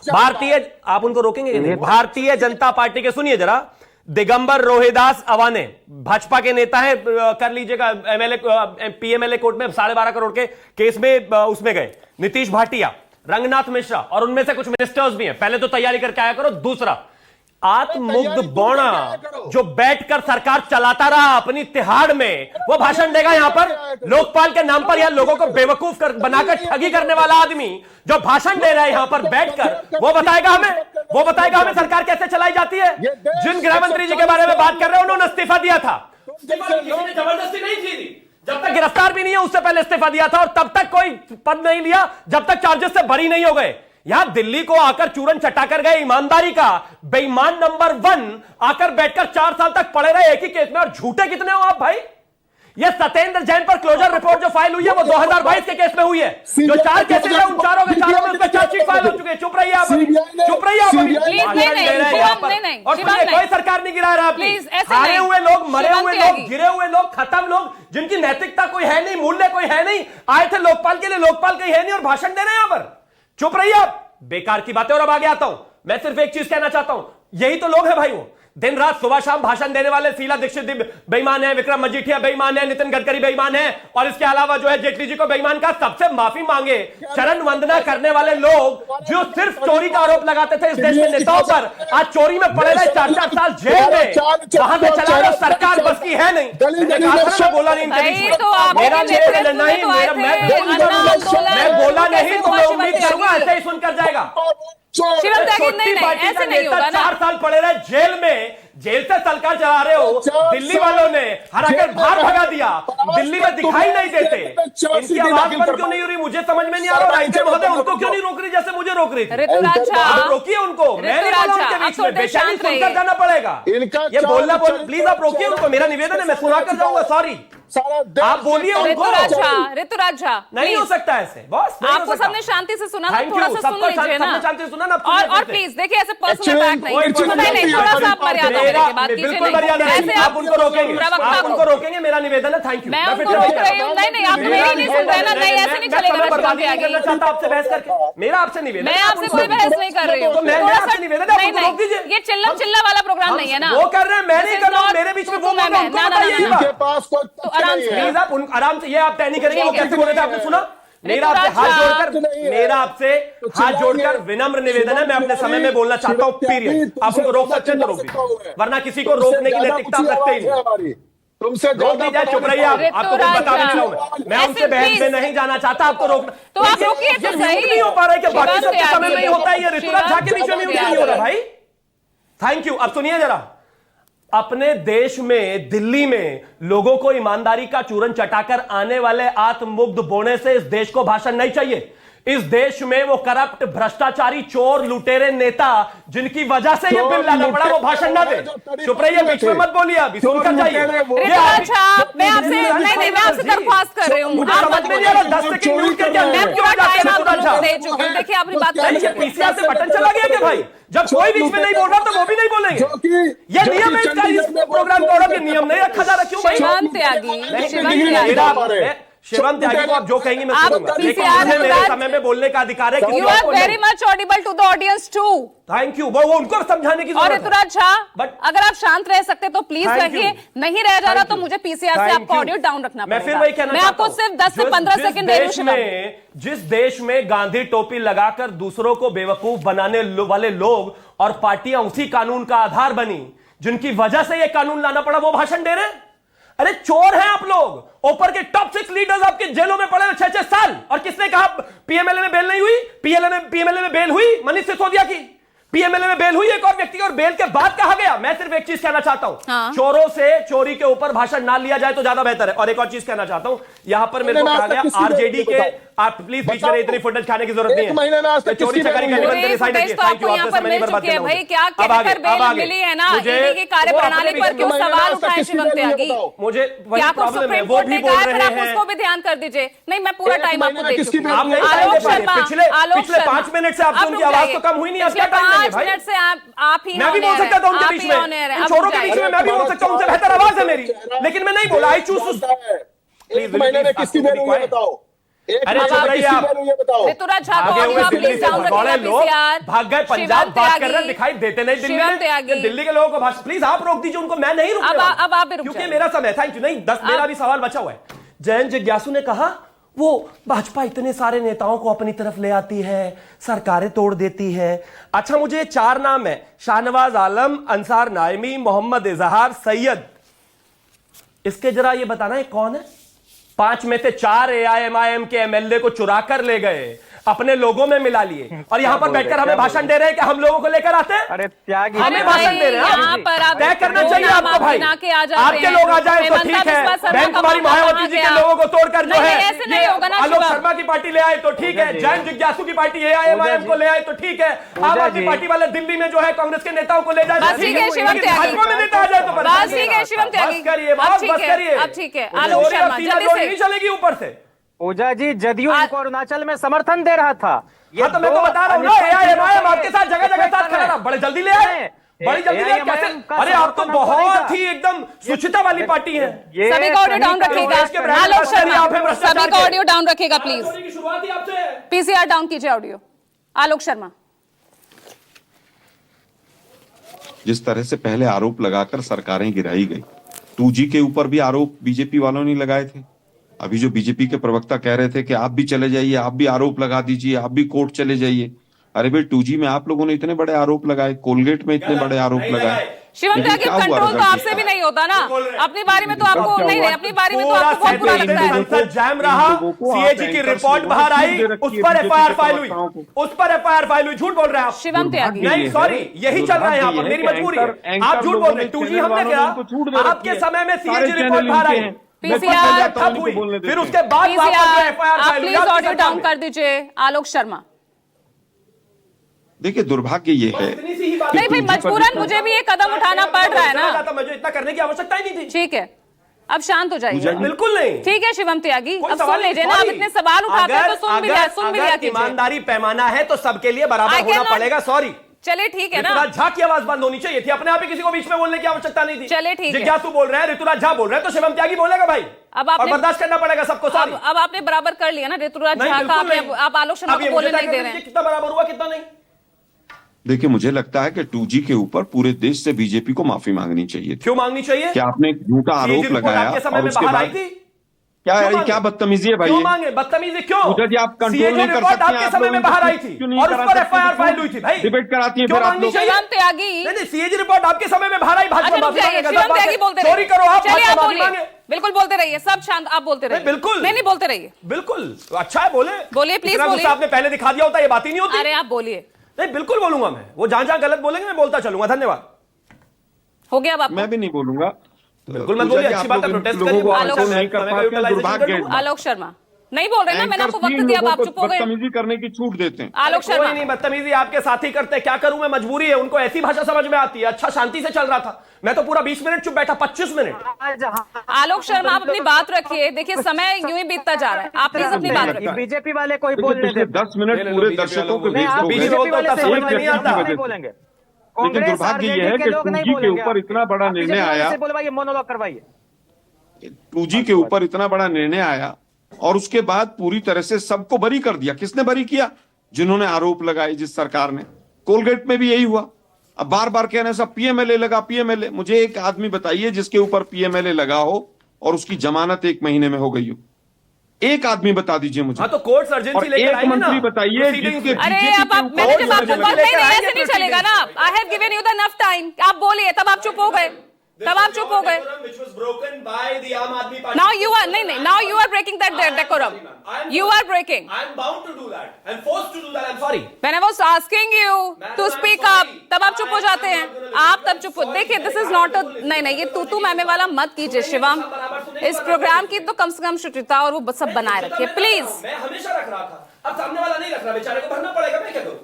भारतीय, आप उनको रोकेंगे कि नहीं? भारतीय जनता पार्टी के, सुनिए जरा, दिगंबर रोहिदास अवाने भाजपा के नेता है, कर लीजिएगा, एमएलए पीएमएलए कोर्ट में 12.5 करोड़ के केस में उसमें गए। नीतीश भाटिया, रंगनाथ मिश्रा, और उनमें से कुछ मिनिस्टर्स भी हैं। पहले तो तैयारी करके आया करो। दूसरा, आत्ममुग्ध बौना जो बैठकर सरकार चलाता रहा अपनी तिहाड़ में, वो भाषण देगा यहां पर लोकपाल के नाम पर? या लोगों को बेवकूफ बनाकर ठगी करने वाला आदमी जो भाषण दे रहा है यहां पर बैठकर, वो बताएगा हमें सरकार कैसे चलाई जाती है? जिन गृह मंत्री जी के बारे में बात कर रहे हैं उन्होंने इस्तीफा दिया था, जबरदस्ती नहीं थी, जब तक गिरफ्तार भी नहीं है उससे पहले इस्तीफा दिया था, और तब तक कोई पद नहीं लिया जब तक चार्जेस से बरी नहीं हो गए। यहां दिल्ली को आकर चूरन चटाकर गए ईमानदारी का बेईमान नंबर 1 आकर बैठकर 4 साल तक पड़े रहे एक ही केस में। और झूठे कितने हो आप भाई? ये सत्येंद्र जैन पर क्लोजर रिपोर्ट जो फाइल हुई है वो 2022 के केस में हुई है। जो 4 केसेस हैं उन चारों में उसमें चार्जशीट फाइल हो चुके हैं। चुप रहिए आप, चुप रहिए आप। और कोई सरकार नहीं गिरा रहा आपकी। हारे हुए लोग, मरे हुए लोग, गिरे हुए लोग, खत्म लोग, जिनकी नैतिकता कोई है नहीं, मूल्य कोई है नहीं, आए थे लोकपाल के लिए, लोकपाल कहीं है नहीं और भाषण दे रहे हैं यहां पर। चुप रहिए आप, बेकार की बातें। और अब आगे आता हूं, मैं सिर्फ एक चीज कहना चाहता हूं, यही तो लोग हैं भाई, वो दिन रात सुबह शाम भाषण देने वाले। शीला दीक्षित बेईमान है, विक्रम मजीठिया बेईमान है, नितिन गडकरी बेईमान है, और इसके अलावा जो है जेटली जी को बेईमान का सबसे माफी मांगे चरण वंदना करने वाले लोग जो सिर्फ चोरी का आरोप लगाते थे इस देश के नेताओं पर, आज चोरी में पड़े रहे 4-4 साल जेल में। वहां से चला रहे सरकार बस की है नहीं। मैं बोला नहीं, मेरा मैं बोला नहीं तो मैं उम्मीद करूंगा ऐसे ही सुनकर जाएगा। शिवम त्यागी, नहीं, ऐसे नहीं होगा ना। 4 साल पड़े रहे जेल में, जेल से सरकार चला रहे हो। दिल्ली वालों ने हराकर बाहर भगा दिया, दिल्ली में दिखाई नहीं देते। इनकी आवाज बंद क्यों नहीं हो रही मुझे समझ में नहीं आ रहा। राइटर महोदय उनको क्यों नहीं रोक रही जैसे मुझे रोक रही थी? आप रोकिए उनको, मैं नहीं बोला उनके बीच में, बेशर्मी सुनकर जाना पड़ेगा। ये बोलना प्लीज आप रोकिए उनको, मेरा निवेदन है, मैं सुना कर जाऊंगा। सॉरी, आप बोलिए उनको। ऋतुराज झा, नहीं हो सकता ऐसे बॉस, आपको सबने शांति से सुना, थोड़ा सा सुन लीजिए ना। शांति से सुना ना। और प्लीज देखिए, ऐसे पर्सनल अटैक नहीं, थोड़ा सा आप मर्यादा बिल्कुल मर्यादा नहीं। आप उनको रोकेंगे, मेरा निवेदन है। Thank you. मैं उनको रोक रही हूँ। नहीं, आप मेरी नहीं सुन रहे ना। नहीं, ऐसे नहीं चलेगा। बर्बादी नहीं करना चाहता आपसे बहस करके, मेरा आपसे निवेदन। मैं आपसे कोई बहस नहीं कर रही हूँ। थोड़ा सा निवेदन है, आपको रोक दीजिए। ये चिल्ला वाला प्रोग्राम नहीं है ना। वो कर रहे हैं, मैं नहीं कर रहा हूँ। मेरे बीच में वो बोल रहे हैं, उनको बताइए। प्लीज आप आराम से, ये आप तय नहीं करेंगे वो कैसे बोल रहे थे, आपने सुना? मेरा आपसे हाथ जोड़कर विनम्र निवेदन है, मैं अपने समय में बोलना चाहता हूं, पीरियड। आप उनको रोक सकते हैं तो रोक दीजिए, वरना किसी को रोकने की नैतिकता आप रखते ही नहीं। तुमसे रोक दीजिए, चुप रहिए आप। आपको कुछ बता नहीं रहा हूं मैं उनसे बहस में नहीं जाना चाहता, आपको रोकना तो आप रोकिए तो सही। नहीं हो पा रहा है कि बाकी सबके समय में नहीं होता है, ये ऋतुराज झा के बीच में नहीं हो रहा भाई। Thank you. अब सुनिए जरा, अपने देश में, दिल्ली में लोगों को ईमानदारी का चूरन चटाकर आने वाले आत्ममुग्ध बोने से इस देश को भाषण नहीं चाहिए। इस देश में वो करप्ट, भ्रष्टाचारी, चोर, लुटेरे नेता जिनकी वजह से ये बिल लाना पड़ा, वो भाषण ना दे। चुप रहिए, बीच में मत बोलिए, अभी सुनकर जाइए। मैं आपसे दरख्वास्त कर रही हूँ, मुझे समझ में नहीं आ रहा। 10 सेकंड म्यूट करके देखिए आपने बात कर, पीसीआर से बटन चला गया क्या भाई? जब कोई बीच में नहीं बोल रहा तो वो भी नहीं बोलेंगे। ये नियम है इसका, प्रोग्राम का नियम नहीं रखा जा रहा। क्यों भाई? शिवम त्यागी, शिवम त्यागी को आप जो कहेंगे मैं सुनूंगा, लेकिन मुझे मेरे समय में बोलने का अधिकार है। You are very much audible to the audience too. Thank you. वो उनको समझाने की जरूरत है। और ऋतुराज झा, अगर आप शांत रह सकते तो प्लीज रहिए, नहीं रह जा रहा तो मुझे पीसीआर से आपको ऑडियो डाउन रखना पड़ेगा। मैं फिर वही कहना मैं आपको सिर्फ 10 से 15 सेकंड दे रही हूं। जिस देश में गांधी टोपी लगाकर दूसरों को बेवकूफ बनाने वाले लोग और पार्टियां उसी कानून का आधार बनी, जिनकी वजह से यह कानून लाना पड़ा, वो भाषण दे रहे हैं। अरे चोर हैं आप लोग। ऊपर के टॉप 6 लीडर्स आपके जेलों में पड़े 6-6 साल। और किसने कहा पीएमएलए में बेल नहीं हुई? पीएमएलए में बेल हुई मनीष सिसोदिया की। पीएमएलए में बेल हुई एक और व्यक्ति की, और बेल के बाद कहा गया। मैं सिर्फ एक चीज कहना चाहता हूं, चोरों से चोरी के ऊपर भाषण ना लिया जाए तो ज्यादा बेहतर है। और एक और चीज कहना चाहता हूं, यहां पर मेरे को कहा गया आरजेडी के, आप प्लीज बीच में इतनी फुटेज खाने की जरूरत नहीं है। चोरी चकारी करनी बंद करिए, साइड रखिए। Thank you. आपसे समय नहीं बर्बाद करना भाई, क्या कहकर बेल मिली है ना? ईडी की कार्यप्रणाली पर क्यों सवाल उठाए शिवम त्यागी? मुझे क्या कुछ सुप्रीम कोर्ट ने कहा है, आप उसको भी ध्यान कर दीजिए। नहीं, मैं पूरा टाइम आपको दे चुकी हूं। आलोक शर्मा, पिछले 5 मिनट से आपकी उनकी आवाज तो कम हुई नहीं, क्या टाइम है भाई? 5 मिनट से आप ही मैं भी बोल सकता था उनके बीच में, चोरों के बीच में मैं भी बोल सकता हूं, उनसे बेहतर आवाज है मेरी, लेकिन मैं नहीं बोला। I choose. एक महीने में किसकी बेल हुई है बताओ? अरे चुप रहिए आप। ये बताओ, ऋतुराज झा को भागे ऑडियो हुए आप दिल्ली प्लीज से डाउन भगौड़े रखिएगा लोग पीसीआर। भाग गए पंजाब, बात कर रहे हैं, दिखाई देते नहीं दिल्ली शिवम में त्यागी। दिल्ली के लोगों को भाषण, प्लीज आप रोक दीजिए उनको, मैं नहीं रुक अब रहा आप भी रुक क्योंकि जाइए। मेरा समय, थैंक यू। नहीं 10 मेरा भी सवाल बचा हुआ है। जयंत जिज्ञासु ने कहा वो भाजपा इतने सारे नेताओं को अपनी तरफ ले आती है, सरकारें तोड़ देती है। अच्छा मुझे 4 नाम है, शाहनवाज आलम, अंसार नाइमी, मोहम्मद इजहार, सैयद, इसके जरा ये बताना है कौन है? 5 में से 4 AIMIM के MLA को चुरा कर ले गए, अपने लोगों में मिला लिए, और यहां पर बैठकर हमें भाषण दे रहे हैं कि हम लोगों को लेकर आते हैं। अरे त्यागी, हमें भाषण दे रहे हैं। यहाँ पर आप तय करना चाहिए आपको भाई, आपके लोग आ जाए तो ठीक है, बैंक कुमारी मायावती जी के लोगों को तोड़कर जो है ऐसे नहीं होगा ना आलोक शिवम। शर्मा की पार्टी ले आए तो ठीक है, जयंत जिज्ञासु की पार्टी AIMIM को ले आए तो ठीक है, आम आदमी पार्टी वाले दिल्ली में जो है कांग्रेस के नेताओं को ले जाए बस ठीक है शिवम त्यागी, भाजपा में नेता आ जाए तो बस ठीक है शिवम त्यागी, बस करिए, अब ठीक बस है, करिए, अब ठीक है। आलोक शर्मा जल्दी से। नहीं चलेगी ऊपर से। पूजा जी जदयू इनको अरुणाचल में समर्थन दे रहा था। हाँ तो मैं तो बता रहा हूँ ना, AIMIM आपके साथ जगह जगह साथ खड़ा रहा, बड़े जल्दी ले आए, बड़ी जल्दी ले आए कैसे? अरे आप तो बहुत ही एकदम सुचिता वाली पार्टी है। सभी का ऑडियो डाउन रखेगा आलोक शर्मा, सभी का ऑडियो डाउन रखेगा प्लीज। शुरुआत ही आपसे है। पीसीआर डाउन कीजिए ऑडियो। आलोक शर्मा, जिस तरह से पहले आरोप लगाकर सरकारें गिराई गई, 2G के ऊपर भी आरोप बीजेपी वालों ने लगाए थे। अभी जो बीजेपी के प्रवक्ता कह रहे थे कि आप भी चले जाइए, आप भी आरोप लगा दीजिए, आप भी कोर्ट चले जाइए। अरे भाई 2G में आप लोगों ने इतने बड़े आरोप लगाए, कोलगेट में इतने बड़े आरोप लगाए। शिवम त्यागी कंट्रोल तो आपसे भी नहीं होता ना, अपनी बारी में तो आपको नहीं, अपनी बारी में तो आपको बहुत बुरा लगता है। संसद जैम रहा, CAG की रिपोर्ट बाहर आई, उस पर FIR फाइल हुई, उस पर FIR फाइल हुई। झूठ बोल रहे हैं आप शिवम त्यागी। नहीं सॉरी, यही चल रहा है यहाँ पर, मेरी मजबूरी है। आप झूठ बोल रहे हैं। 2G हमने किया, आपके समय में CAG रिपोर्ट बाहर आई, पीसीआर ठप हुई, फिर उसके बाद FIR आप फाइल हुई। प्लीज ऑडियो डाउन कर दीजिए। आलोक शर्मा, देखिए दुर्भाग्य ये है, नहीं भाई मजबूरन मुझे भी ये कदम उठाना पड़ रहा है ना, मुझे इतना करने की आवश्यकता ही नहीं थी। ठीक है अब शांत हो जाइए। बिल्कुल नहीं, ठीक है शिवम त्यागी, कोई अब सुन सवाल लीजिए नहीं, ना, अब sorry। इतने सवाल उठाते हैं तो सुन भी लिया कीजिए। ईमानदारी पैमाना है तो सबके लिए बराबर होना पड़ेगा। सॉरी चलिए ठीक है ना, ऋतुराज झा की आवाज बंद होनी चाहिए थी, अपने आप ही किसी को बीच में बोलने की आवश्यकता नहीं थी। चलिए ठीक है। जिज्ञासु बोल रहे हैं, ऋतुराज झा बोल रहे हैं, तो शिवम त्यागी बोलेगा भाई, अब और आपने बर्दाश्त करना पड़ेगा सबको। सॉरी अब आपने बराबर कर लिया ना ऋतुराज झा का, आप आलोक शर्मा को बोलने नहीं दे रहे हैं। कितना बराबर हुआ कितना नहीं? देखिए मुझे लगता है कि 2G के ऊपर पूरे देश से बीजेपी को माफी मांगनी चाहिए थी। क्यों मांगनी चाहिए? क्या आपने एक झूठा आरोप लगाया आपके समय और में उसके बाहर आई बाद थी? क्या है, क्या बदतमीजी है भाई? क्यों मांगे बदतमीजी क्यों? पूजा जी आप कंट्रोल नहीं कर रिपोर्ट सकती हैं, आपके आप समय में लोगों बाहर को आई थी क्यों नहीं और उस करा पर सकते? FIR फाइल हुई थी भाई। डिबेट कराती हैं क्यों फिर आप मांगनी लोग। चाहिए? शिवम त्यागी, नहीं CAG रिपोर्ट आपके समय में बाहर आई, भाजपा अच्छा रुक माफी जाइए, मांगे, शिवम त्यागी बोलते चोरी करो आप, चलिए आप भाजपा माफी बोलिए, मांगे। बिल्कुल बोलते रहिए, सब शांत, आप बोलते रहिए। बिल्कुल नहीं बोलते रहिए, बिल्कुल अच्छा है, बोले बोलिए, प्लीज इतना गुस्सा बोलिए। आपने पहले दिखा दिया होता ये बात ही नहीं होती। अरे आप बोलिए। नहीं बिल्कुल बोलूंगा मैं, वो जहां जहां गलत बोलेंगे मैं बोलता चलूंगा। धन्यवाद। हो गया अब आपको? मैं भी नहीं बोलूंगा। बिल्कुल मत बोलिए, अच्छी बात है, प्रोटेस्ट करिए। नहीं कर पाते हैं, दुर्भाग्य है। आलोक शर्मा नहीं बोल रहे ना, मैंने आपको वक्त दिया, अब आप चुप हो गए। बदतमीजी करने की छूट देते हैं। आलोक शर्मा कोई नहीं, बदतमीजी आपके साथी करते, क्या करूं मैं, मजबूरी है, उनको ऐसी भाषा समझ में आती है। अच्छा शांति से चल रहा था, मैं तो पूरा 20 मिनट चुप बैठा, 25 मिनट। आलोक शर्मा आप अपनी बात रखिए, देखिए समय यूं ही बीतता जा रहा है, आप प्लीज अपनी बात रखिए। बीजेपी वाले कोई बोलने पिछले 10 मिनट पूरे दर्शकों को भेज दो। बोलेंगे, लेकिन दुर्भाग्य ये है कि 2G के ऊपर इतना बड़ा निर्णय आया, बोलवाइए, मोनोलॉग करवाइए। 2G के ऊपर इतना बड़ा निर्णय आया और उसके बाद पूरी तरह से सबको बरी कर दिया। किसने बरी किया? जिन्होंने आरोप लगाए जिस सरकार ने। कोलगेट में भी यही हुआ। अब बार बार कहने सब PMLA लगा, PMLA। मुझे एक आदमी बताइए जिसके ऊपर PMLA लगा हो और उसकी जमानत 1 महीने में हो गई हो। एक आदमी बता दीजिए मुझे। हाँ तो कोर्ट सर्जेंसी और लेकर एक आएंगे ना। मंत्री बताइए जिसके अरे BJP अब के आप, ऊपर मैंने जब और आपको जमानत नहीं नहीं आएंगे ऐसे नहीं फिर चलेगा ना। I have given you the enough time, आप बोलिए, तब आप चुप हो गए, तब आप चुप हो गए। Now you are नहीं, now you are breaking that decorum. You are breaking. I am bound to do that. I am forced to do that. I am sorry. When I was asking you to speak up, तब आप चुप हो जाते हैं, आप तब चुप हो। देखिए दिस इज नॉट अ, नहीं ये तू मैमे वाला मत कीजिए शिवम। इस प्रोग्राम की तो कम से कम शुचिता और वो सब बनाए रखिए प्लीज। मैं हमेशा रख रहा था, अब सामने वाला नहीं रख रहा, बेचारे को भरना पड़ेगा, मैं क्या करूं?